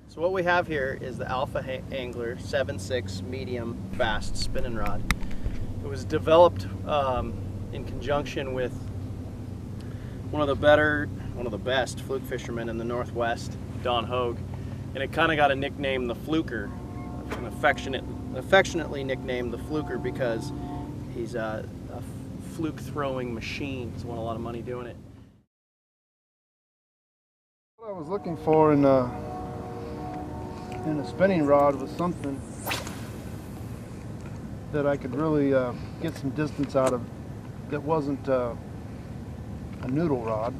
So what we have here is the Alpha Angler 7.6 medium fast spinning rod. It was developed in conjunction with one of the best fluke fishermen in the Northwest, Don Hogue, and it kind of got a nickname, the Fluker, and affectionately nicknamed the Fluker because he's a fluke throwing machine. He's won a lot of money doing it. What I was looking for in a spinning rod was something that I could really get some distance out of, that wasn't a noodle rod.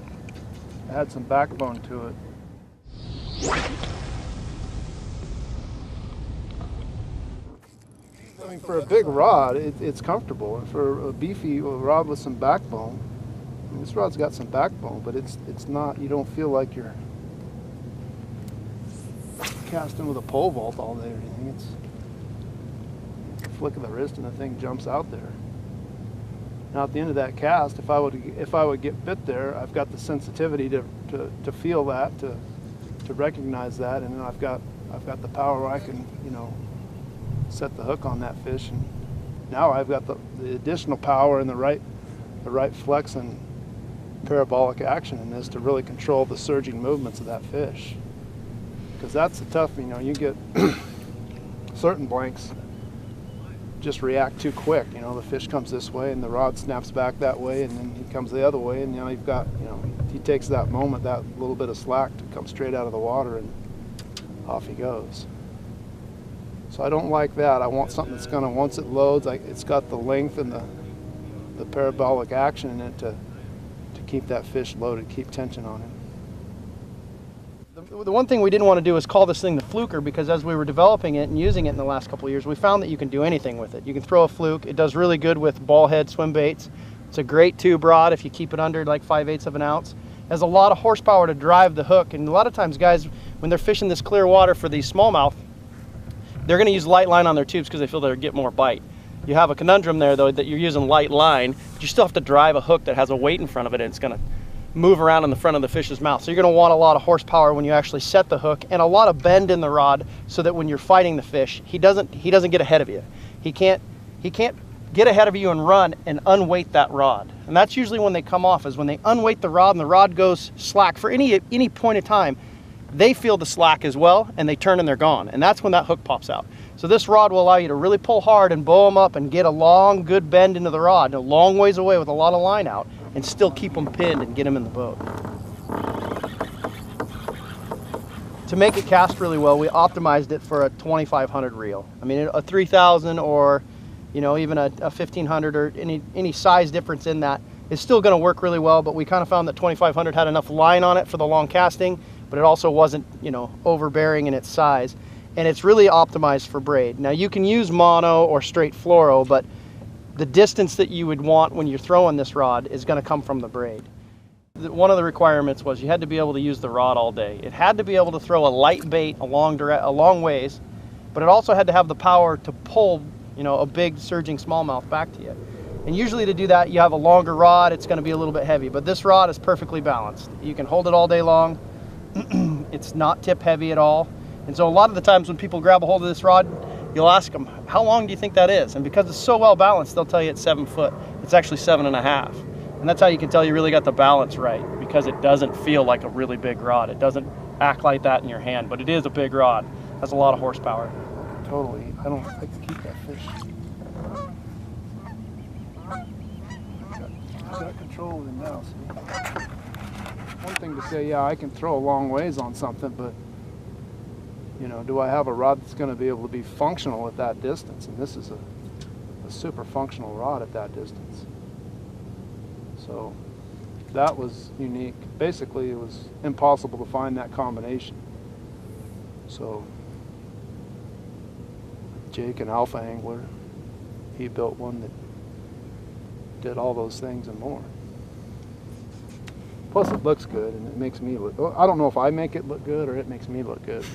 It had some backbone to it. I mean, for a big rod, it's comfortable, and for a beefy rod with some backbone, I mean, this rod's got some backbone, but it's not. You don't feel like you're casting with a pole vault all day or anything. It's a flick of the wrist and the thing jumps out there. Now at the end of that cast, if I would get bit there, I've got the sensitivity to feel that, to recognize that, and then I've got the power where I can, you know, set the hook on that fish, and now I've got the additional power and the right flex and parabolic action in this to really control the surging movements of that fish. Because that's the tough, you know, you get certain blanks just react too quick. You know, the fish comes this way and the rod snaps back that way, and then he comes the other way, and now you've got, you know, he takes that moment, that little bit of slack to come straight out of the water, and off he goes. So I don't like that. I want something that's gonna, once it loads, it's got the length and the parabolic action in it to keep that fish loaded, keep tension on it. The one thing we didn't want to do is call this thing the Fluker, because as we were developing it and using it in the last couple of years, we found that you can do anything with it. You can throw a fluke. It does really good with ball head swim baits. It's a great tube rod if you keep it under like 5/8 of an ounce. It has a lot of horsepower to drive the hook, and a lot of times guys, when they're fishing this clear water for these smallmouth, they're going to use light line on their tubes because they feel they'll get more bite. You have a conundrum there though, that you're using light line, but you still have to drive a hook that has a weight in front of it, and it's going to move around in the front of the fish's mouth. So you're going to want a lot of horsepower when you actually set the hook, and a lot of bend in the rod so that when you're fighting the fish, he doesn't get ahead of you. He can't get ahead of you and run and unweight that rod. And that's usually when they come off, is when they unweight the rod and the rod goes slack for any point of time. They feel the slack as well, and they turn and they're gone. And that's when that hook pops out. So this rod will allow you to really pull hard and bow them up and get a long, good bend into the rod, a long ways away with a lot of line out, and still keep them pinned and get them in the boat. To make it cast really well, we optimized it for a 2500 reel. I mean, a 3000 or, you know, even a 1500 or any size difference in that is still going to work really well, but we kind of found that 2500 had enough line on it for the long casting, but it also wasn't, you know, overbearing in its size. And it's really optimized for braid. Now you can use mono or straight fluoro, but the distance that you would want when you're throwing this rod is going to come from the braid. One of the requirements was you had to be able to use the rod all day. It had to be able to throw a light bait a long ways, but it also had to have the power to pull, you know, a big surging smallmouth back to you. And usually to do that, you have a longer rod, it's going to be a little bit heavy, but this rod is perfectly balanced. You can hold it all day long. It's not tip heavy at all. And so a lot of the times when people grab a hold of this rod, you'll ask them, how long do you think that is? And because it's so well balanced, they'll tell you it's 7 foot. It's actually 7.5. And that's how you can tell you really got the balance right, because it doesn't feel like a really big rod. It doesn't act like that in your hand, but it is a big rod. It has a lot of horsepower. Totally. I can keep that fish. I've got control of him now. See? One thing to say, yeah, I can throw a long ways on something, but you know, do I have a rod that's going to be able to be functional at that distance? And this is a super functional rod at that distance. So that was unique. Basically, it was impossible to find that combination. So Jake, an Alpha Angler, he built one that did all those things and more. Plus it looks good, and it makes me look, I don't know if I make it look good or it makes me look good.